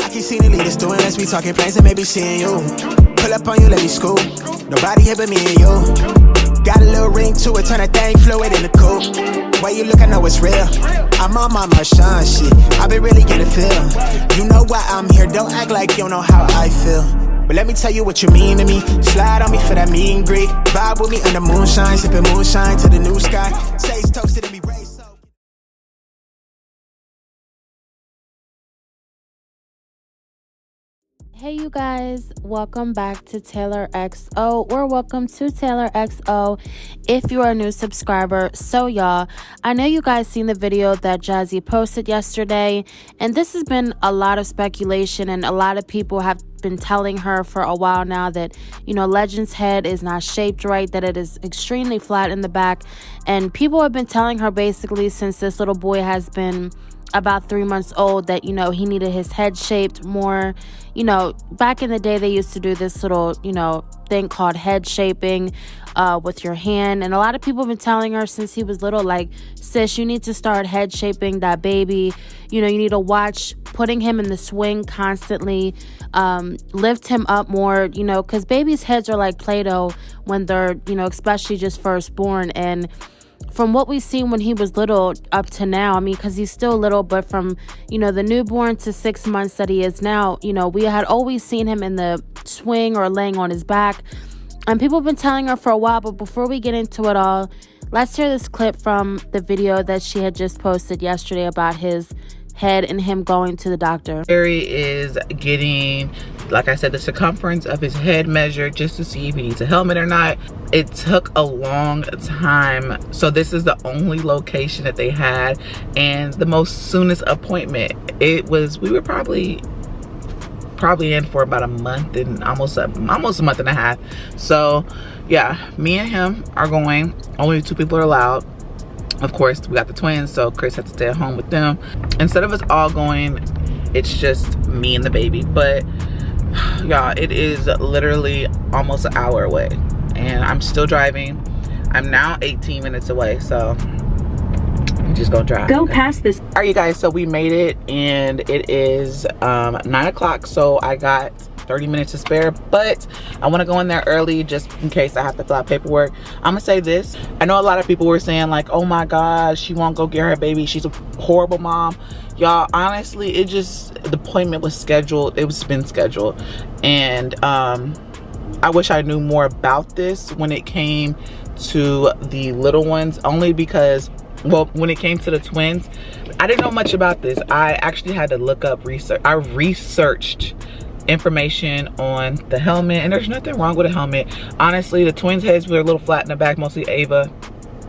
I keep seeing the leaders doing, let's be talking plans and maybe seeing you. Pull up on you, let me scoop. Nobody here but me and you. Got a little ring to it, turn that thing fluid in the coupe. Way you look, I know it's real. I'm on my Marshawn shit, I been really getting feel. You know why I'm here, don't act like you don't know how I feel. But let me tell you what you mean to me. Slide on me for that meet and greet. Vibe with me under moonshine, sipping moonshine to the new sky. Taste toasted and be raised so. Hey you guys, welcome back to TaylorXo, or welcome to TaylorXo if you are a new subscriber. So y'all, I know you guys seen the video that Jazzy posted yesterday, and this has been a lot of speculation, and a lot of people have been telling her for a while now that, you know, Legend's head is not shaped right, that it is extremely flat in the back, and people have been telling her basically since this little boy has been about 3 months old that, you know, he needed his head shaped more. You know, back in the day they used to do this little, you know, thing called head shaping with your hand, and a lot of people have been telling her since he was little, like, sis, you need to start head shaping that baby. You know, you need to watch putting him in the swing constantly, lift him up more, you know, because babies' heads are like Play-Doh when they're, you know, especially just first born. And from what we've seen when he was little up to now, I mean, because he's still little, but from, you know, the newborn to 6 months that he is now, you know, we had always seen him in the swing or laying on his back. And people have been telling her for a while, but before we get into it all, let's hear this clip from the video that she had just posted yesterday about his head and him going to the doctor. Harry is getting, like I said, the circumference of his head measured just to see if he needs a helmet or not. It took a long time, so this is the only location that they had, and the most soonest appointment. We were probably in for about a month and almost a month and a half. So yeah, me and him are going. Only 2 people are allowed. Of course, we got the twins, so Chris had to stay at home with them. Instead of us all going, it's just me and the baby. But y'all, it is literally almost an hour away, and I'm still driving. I'm now 18 minutes away, so I'm just gonna drive. Go past this. All right, you guys, so we made it, and it is 9 o'clock, so I got 30 minutes to spare, but I want to go in there early just in case I have to fill out paperwork. I'm gonna say this, I know a lot of people were saying like, oh my god, she won't go get her baby, she's a horrible mom. Y'all, honestly, the appointment was scheduled, been scheduled, and I wish I knew more about this when it came to the little ones, only because, well, when it came to the twins, I didn't know much about this. I actually had to look up research. I researched information on the helmet, and there's nothing wrong with a helmet. Honestly, the twins' heads were a little flat in the back, mostly Ava,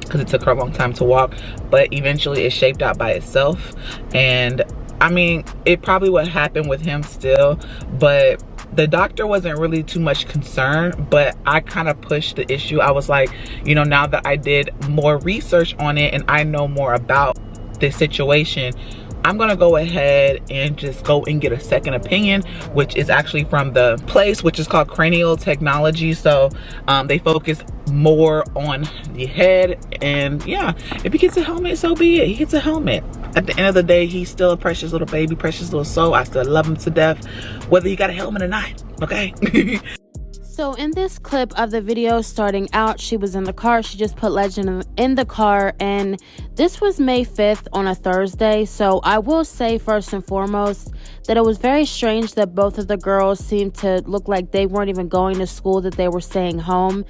because it took her a long time to walk, but eventually it shaped out by itself. And I mean, it probably would happen with him still, but the doctor wasn't really too much concerned. But I kind of pushed the issue. I was like, you know, now that I did more research on it and I know more about this situation, I'm gonna go ahead and just go and get a second opinion, which is actually from the place which is called Cranial Technology. So they focus more on the head, and yeah, if he gets a helmet, so be it. He gets a helmet. At the end of the day, he's still a precious little baby, precious little soul. I still love him to death, whether he got a helmet or not, okay? So in this clip of the video starting out, she was in the car. She just put Legend in the car, and this was May 5th on a Thursday. So I will say first and foremost that it was very strange that both of the girls seemed to look like they weren't even going to school, that they were staying home.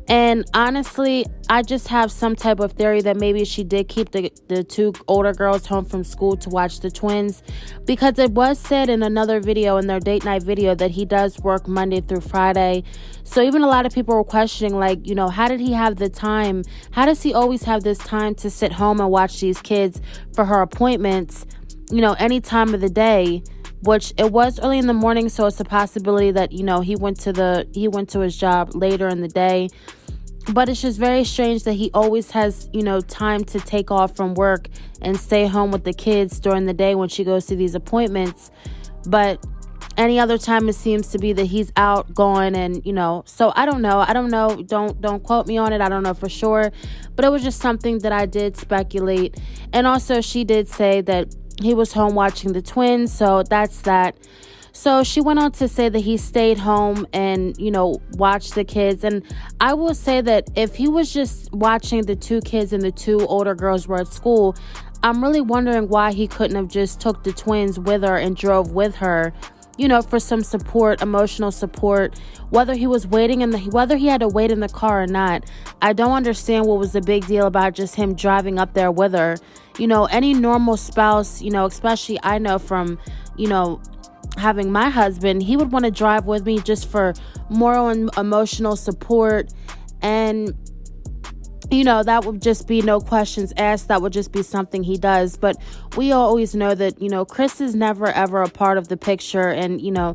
And honestly, I just have some type of theory that maybe she did keep the 2 older girls home from school to watch the twins, because it was said in another video, in their date night video, that he does work Monday through Friday. So even a lot of people were questioning, like, you know, how did he have the time? How does he always have this time to sit home and watch these kids for her appointments, you know, any time of the day? Which it was early in the morning, so it's a possibility that, you know, he went to his job later in the day. But it's just very strange that he always has, you know, time to take off from work and stay home with the kids during the day when she goes to these appointments. But any other time it seems to be that he's out, gone, and, you know, so I don't know. Don't quote me on it. I don't know for sure. But it was just something that I did speculate. And also she did say that he was home watching the twins. So that's that. So she went on to say that he stayed home and, you know, watched the kids. And I will say that if he was just watching the 2 kids and the 2 older girls were at school, I'm really wondering why he couldn't have just took the twins with her and drove with her, you know, for some support, emotional support, whether he was waiting whether he had to wait in the car or not. I don't understand what was the big deal about just him driving up there with her. You know, any normal spouse, you know, especially I know from, you know, having my husband, he would want to drive with me just for moral and emotional support. And, you know, that would just be no questions asked. That would just be something he does. But we always know that, you know, Chris is never, ever a part of the picture. And, you know,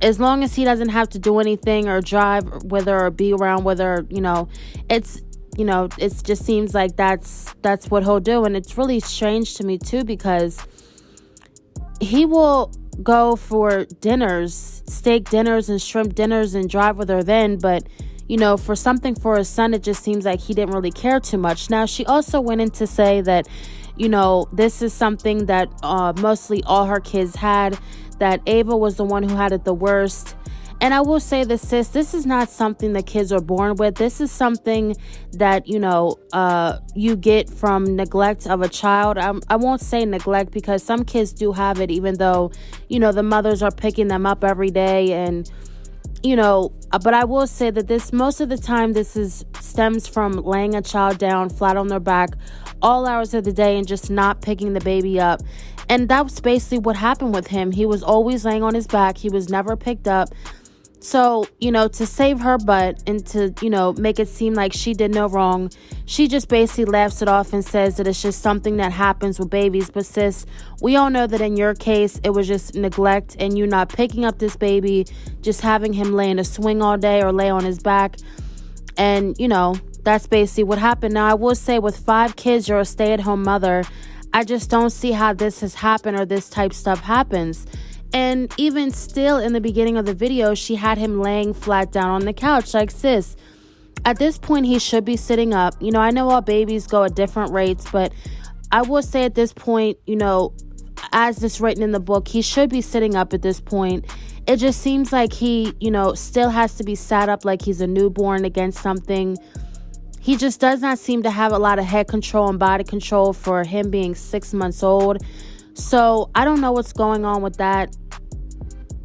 as long as he doesn't have to do anything or drive with her or be around with her, you know, it's, you know, it just seems like that's what he'll do. And it's really strange to me, too, because he will go for dinners, steak dinners and shrimp dinners, and drive with her then. But, you know, for something for his son, it just seems like he didn't really care too much. Now, she also went in to say that, you know, this is something that mostly all her kids had, that Ava was the one who had it the worst. And I will say this, sis, this is not something that kids are born with. This is something that, you know, you get from neglect of a child. I won't say neglect, because some kids do have it, even though, you know, the mothers are picking them up every day. And, you know, but I will say that this, most of the time, stems from laying a child down flat on their back all hours of the day and just not picking the baby up. And that was basically what happened with him. He was always laying on his back. He was never picked up. So, you know, to save her butt and to, you know, make it seem like she did no wrong, she just basically laughs it off and says that it's just something that happens with babies. But sis, we all know that in your case, it was just neglect and you not picking up this baby, just having him lay in a swing all day or lay on his back. And, you know, that's basically what happened. Now, I will say with 5 kids, you're a stay-at-home mother. I just don't see how this has happened or this type stuff happens. And even still, in the beginning of the video, she had him laying flat down on the couch. Like, sis, at this point, he should be sitting up. You know, I know all babies go at different rates, but I will say at this point, you know, as it's written in the book, he should be sitting up at this point. It just seems like he, you know, still has to be sat up like he's a newborn against something. He just does not seem to have a lot of head control and body control for him being 6 months old. So I don't know what's going on with that.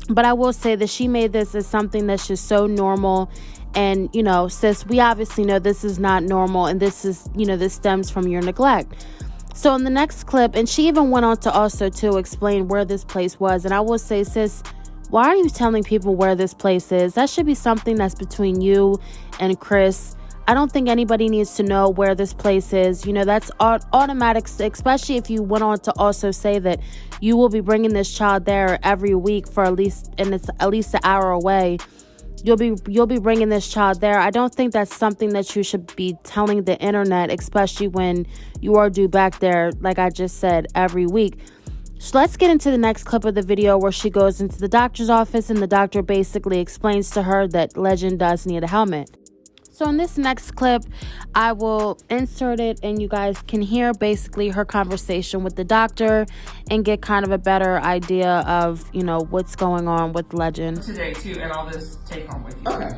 But I will say that she made this as something that's just so normal. And, you know, sis, we obviously know this is not normal. And this is, you know, this stems from your neglect. So in the next clip, and she even went on to also to explain where this place was. And I will say, sis, why are you telling people where this place is? That should be something that's between you and Chris. I don't think anybody needs to know where this place is. You know, that's automatic, especially if you went on to also say that you will be bringing this child there every week for at least, and it's at least an hour away. You'll be bringing this child there. I don't think that's something that you should be telling the internet, especially when you are due back there, like I just said, every week. So let's get into the next clip of the video where she goes into the doctor's office and the doctor basically explains to her that Legend does need a helmet. So in this next clip, I will insert it and you guys can hear basically her conversation with the doctor and get kind of a better idea of, you know, what's going on with Legend. Today too, and I'll just take home with you. Okay.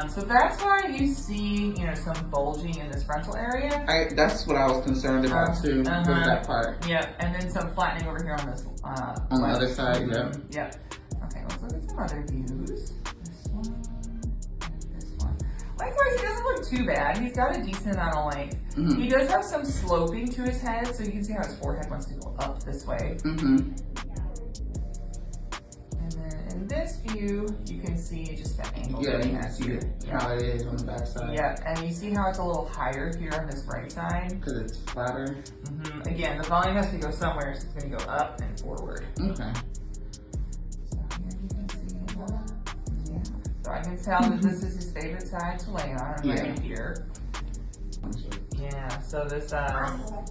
So that's why you see, you know, some bulging in this frontal area. That's what I was concerned about too, with that part. Yeah, and then some flattening over here on this. On the other side, yeah. Yep. Okay, let's look at some other views. This one and this one. Likewise, he doesn't look too bad. He's got a decent amount of length. Mm-hmm. He does have some sloping to his head, so you can see how his forehead wants to go up this way. Mm-hmm. And then in this view, you can see just the angle. Yeah, you can see how it is on the back side. Yeah, and you see how it's a little higher here on this right side? Because it's flatter. Mm-hmm. Again, the volume has to go somewhere, so it's going to go up and forward. Okay. So here you can see that. Yeah. So I can tell that this is his favorite side to lay on, right here. Yeah, so this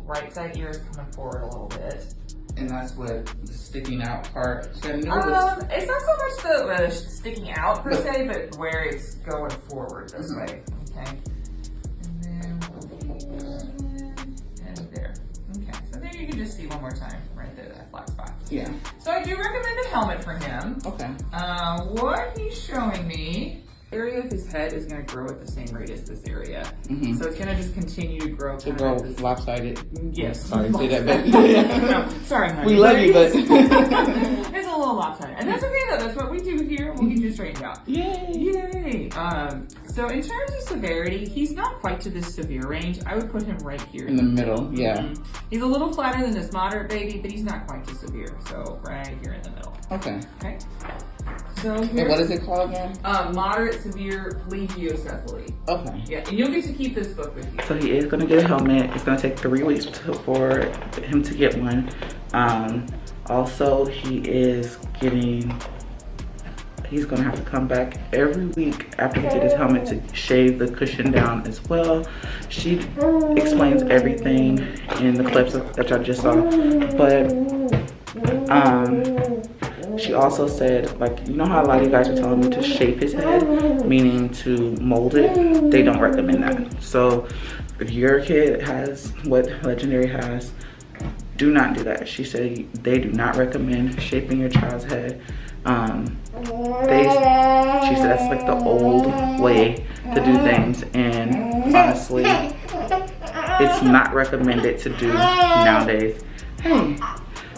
right side ear is coming forward a little bit. And that's what the sticking out part. So it's not so much the sticking out per se, but where it's going forward this way. Okay. And then and there. Okay. So there you you can just see one more time right there, that flat spot. Yeah. So I do recommend a helmet for him. Okay. What he's showing me, the area of his head is going to grow at the same rate as this area. Mm-hmm. So it's going to just continue to grow. To grow lopsided. Yes. Sorry to say that, but no, sorry, honey. we love you, but it's a little lopsided, and that's okay though. That's what we do here. We'll get you straightened out. Yay! Yay! So in terms of severity, he's not quite to this severe range. I would put him right here In the middle, yeah. Mm-hmm. He's a little flatter than this moderate baby, but he's not quite to severe. So right here in the middle. Okay. Okay. So And what is it called again? Moderate severe plebiocephaly. Okay. Yeah, and you'll get to keep this book with you. So he is gonna get a helmet. It's gonna take 3 weeks for him to get one. Also, he's gonna have to come back every week after he gets his helmet to shave the cushion down as well. She explains everything in the clips that y'all just saw, but she also said, like, you know how a lot of you guys are telling me to shape his head, meaning to mold it? They don't recommend that. So if your kid has what Legendary has, do not do that. She said they do not recommend shaping your child's head. She said that's like the old way to do things, and honestly, it's not recommended to do nowadays. Hey,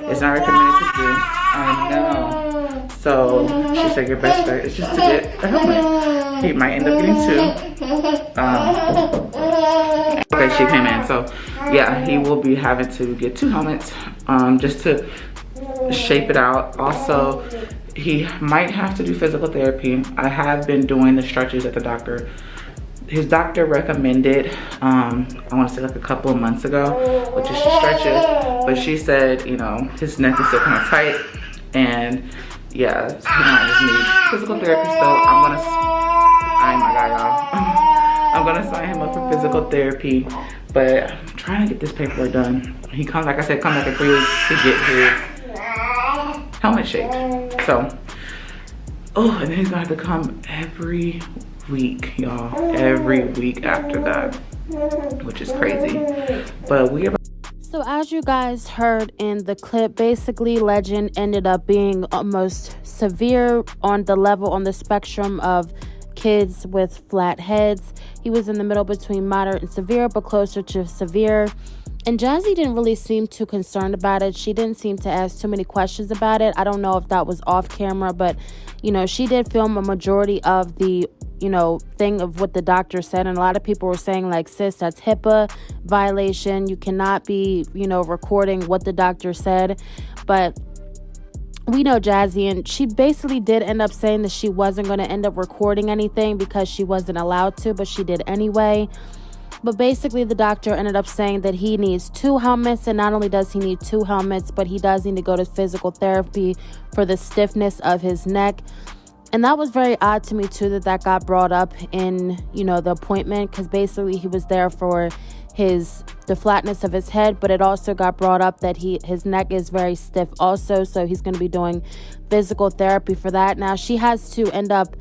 it's not recommended to do. I know. So she said your best bet is just to get a helmet. He might end up getting 2. Okay, she came in. So yeah, he will be having to get 2 helmets just to shape it out. Also, he might have to do physical therapy. I have been doing the stretches at the doctor. His doctor recommended, I want to say like a couple of months ago, which is stretches. But she said, you know, his neck is still kind of tight, and yeah, he might just need physical therapy still. I'm gonna sign him up for physical therapy, but I'm trying to get this paperwork done. He comes, like I said, come back in 3 weeks to get his helmet shaped. So, oh, and then he's gonna have to come every week, y'all. Every week after that, which is crazy. But we are. So as you guys heard in the clip, basically Legend ended up being almost severe on the spectrum of kids with flat heads. He was in the middle between moderate and severe, but closer to severe. And Jazzy didn't really seem too concerned about it. She didn't seem to ask too many questions about it. I don't know if that was off camera, but, you know, she did film a majority of the, you know, thing of what the doctor said. And a lot of people were saying, like, sis, that's HIPAA violation. You cannot be, you know, recording what the doctor said. But we know Jazzy, and she basically did end up saying that she wasn't going to end up recording anything because she wasn't allowed to, but she did anyway. But basically, the doctor ended up saying that he needs 2 helmets, and not only does he need 2 helmets, but he does need to go to physical therapy for the stiffness of his neck. And that was very odd to me, too, that got brought up in, you know, the appointment, because basically he was there for the flatness of his head, but it also got brought up that his neck is very stiff also, so he's going to be doing physical therapy for that. Now, she has to end up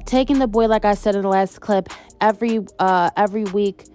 taking the boy, like I said in the last clip, every week,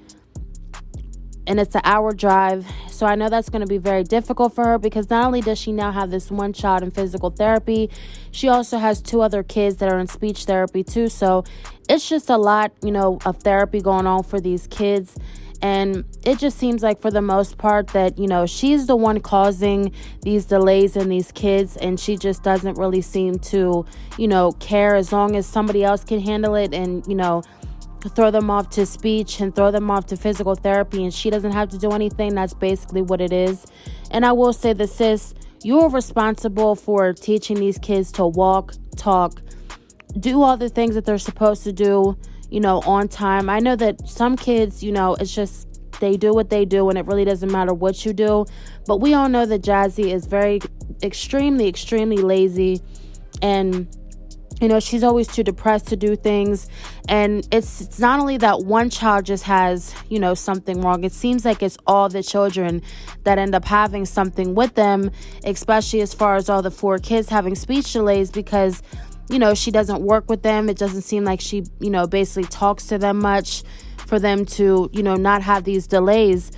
and it's an hour drive. So I know that's going to be very difficult for her, because not only does she now have this one child in physical therapy, she also has 2 other kids that are in speech therapy too. So it's just a lot, you know, of therapy going on for these kids. And it just seems like, for the most part, that, you know, she's the one causing these delays in these kids, and she just doesn't really seem to, you know, care, as long as somebody else can handle it and, you know, throw them off to speech and throw them off to physical therapy, and she doesn't have to do anything. That's basically what it is. And I will say this, sis, you're responsible for teaching these kids to walk, talk, do all the things that they're supposed to do, you know, on time. I know that some kids, you know, it's just they do what they do, and it really doesn't matter what you do. But we all know that Jazzy is very extremely lazy, and, you know, she's always too depressed to do things. And it's not only that one child just has, you know, something wrong. It seems like it's all the children that end up having something with them, especially as far as all the 4 kids having speech delays, because, you know, she doesn't work with them. It doesn't seem like she, you know, basically talks to them much for them to, you know, not have these delays.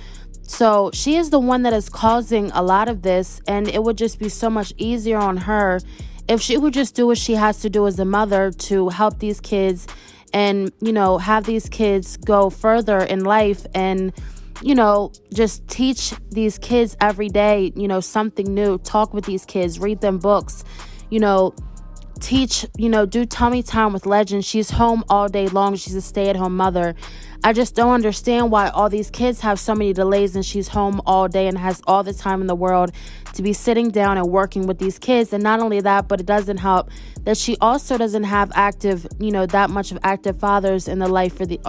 So she is the one that is causing a lot of this, and it would just be so much easier on her if she would just do what she has to do as a mother to help these kids and, you know, have these kids go further in life and, you know, just teach these kids every day, you know, something new. Talk with these kids, read them books, you know, teach, you know, do tummy time with Legend. She's home all day long. She's a stay-at-home mother. I just don't understand why all these kids have so many delays and she's home all day and has all the time in the world to be sitting down and working with these kids. And not only that, but it doesn't help that she also doesn't have active, you know, that much of active fathers in the life for the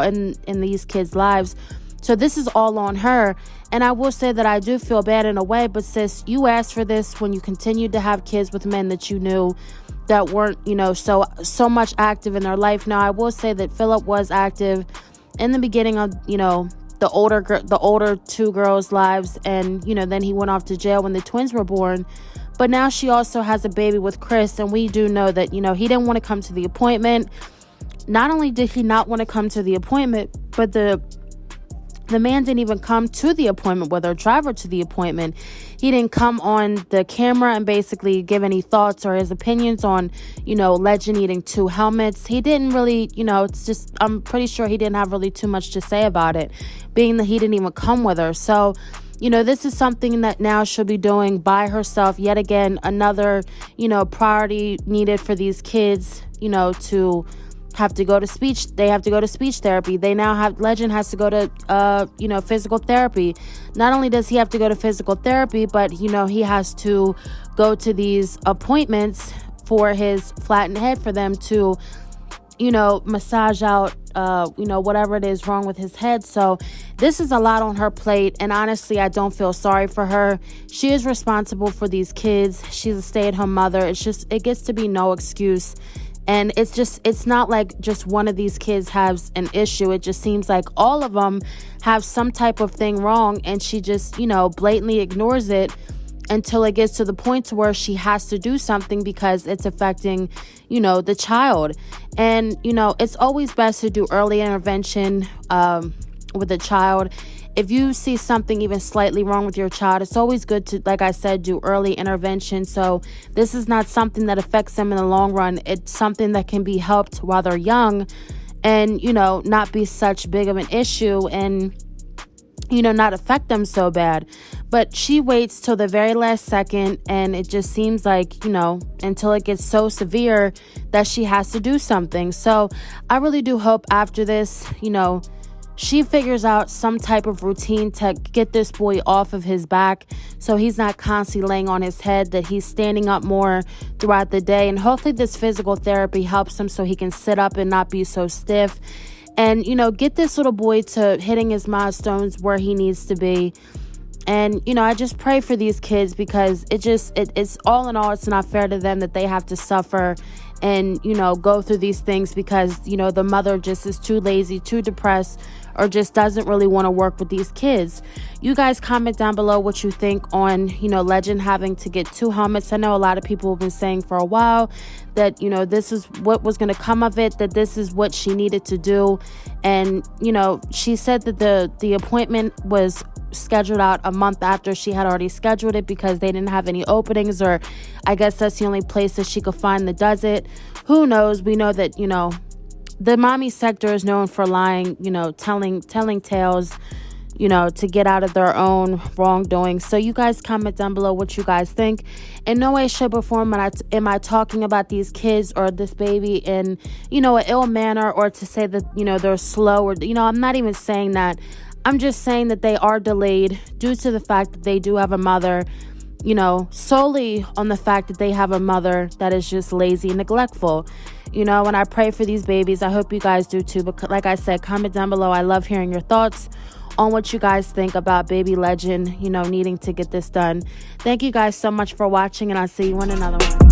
in these kids' lives. So this is all on her. And I will say that I do feel bad in a way, but sis, you asked for this when you continued to have kids with men that you knew that weren't, you know, so much active in their life. Now, I will say that Philip was active in the beginning of, you know, the older two girls' lives, and, you know, then he went off to jail when the twins were born. But now she also has a baby with Chris, and we do know that, you know, he didn't want to come to the appointment. Not only did he not want to come to the appointment, but the man didn't even come to the appointment with her, drive her to the appointment. He didn't come on the camera and basically give any thoughts or his opinions on, you know, Legend eating 2 helmets. He didn't really, you know, it's just, I'm pretty sure he didn't have really too much to say about it, being that he didn't even come with her. So, you know, this is something that now she'll be doing by herself. Yet again, another, you know, priority needed for these kids, you know, to have to go to speech. They have to go to speech therapy. They now have, Legend has to go to, you know, physical therapy. Not only does he have to go to physical therapy, but, you know, he has to go to these appointments for his flattened head for them to, you know, massage out, you know, whatever it is wrong with his head. So this is a lot on her plate. And honestly, I don't feel sorry for her. She is responsible for these kids. She's a stay-at-home mother. It's just, it gets to be no excuse. And it's just, it's not like just one of these kids has an issue. It just seems like all of them have some type of thing wrong. And she just, you know, blatantly ignores it until it gets to the point to where she has to do something because it's affecting, you know, the child. And, you know, it's always best to do early intervention with a child. If you see something even slightly wrong with your child, it's always good to, like I said, do early intervention. So this is not something that affects them in the long run. It's something that can be helped while they're young and, you know, not be such big of an issue and, you know, not affect them so bad. But she waits till the very last second, and it just seems like, you know, until it gets so severe that she has to do something. So I really do hope after this, you know, she figures out some type of routine to get this boy off of his back so he's not constantly laying on his head, that he's standing up more throughout the day. And hopefully this physical therapy helps him so he can sit up and not be so stiff. And, you know, get this little boy to hitting his milestones where he needs to be. And, you know, I just pray for these kids because it's all in all, it's not fair to them that they have to suffer and, you know, go through these things because, you know, the mother just is too lazy, too depressed, or just doesn't really want to work with these kids. You guys comment down below what you think on, you know, Legend having to get 2 helmets. I know a lot of people have been saying for a while that, you know, this is what was going to come of it, that this is what she needed to do. And, you know, she said that the appointment was scheduled out a month after she had already scheduled it because they didn't have any openings, or I guess that's the only place that she could find that does it. Who knows? We know that, you know, the mommy sector is known for lying, you know, telling tales, you know, to get out of their own wrongdoing. So you guys comment down below what you guys think. In no way, shape, or form am I talking about these kids or this baby in, you know, an ill manner, or to say that, you know, they're slow, or, you know, I'm not even saying that. I'm just saying that they are delayed due to the fact that they do have a mother, you know, solely on the fact that they have a mother that is just lazy and neglectful. You know, when I pray for these babies, I hope you guys do too. But like I said, comment down below. I love hearing your thoughts on what you guys think about baby Legend, you know, needing to get this done. Thank you guys so much for watching, and I'll see you in another one.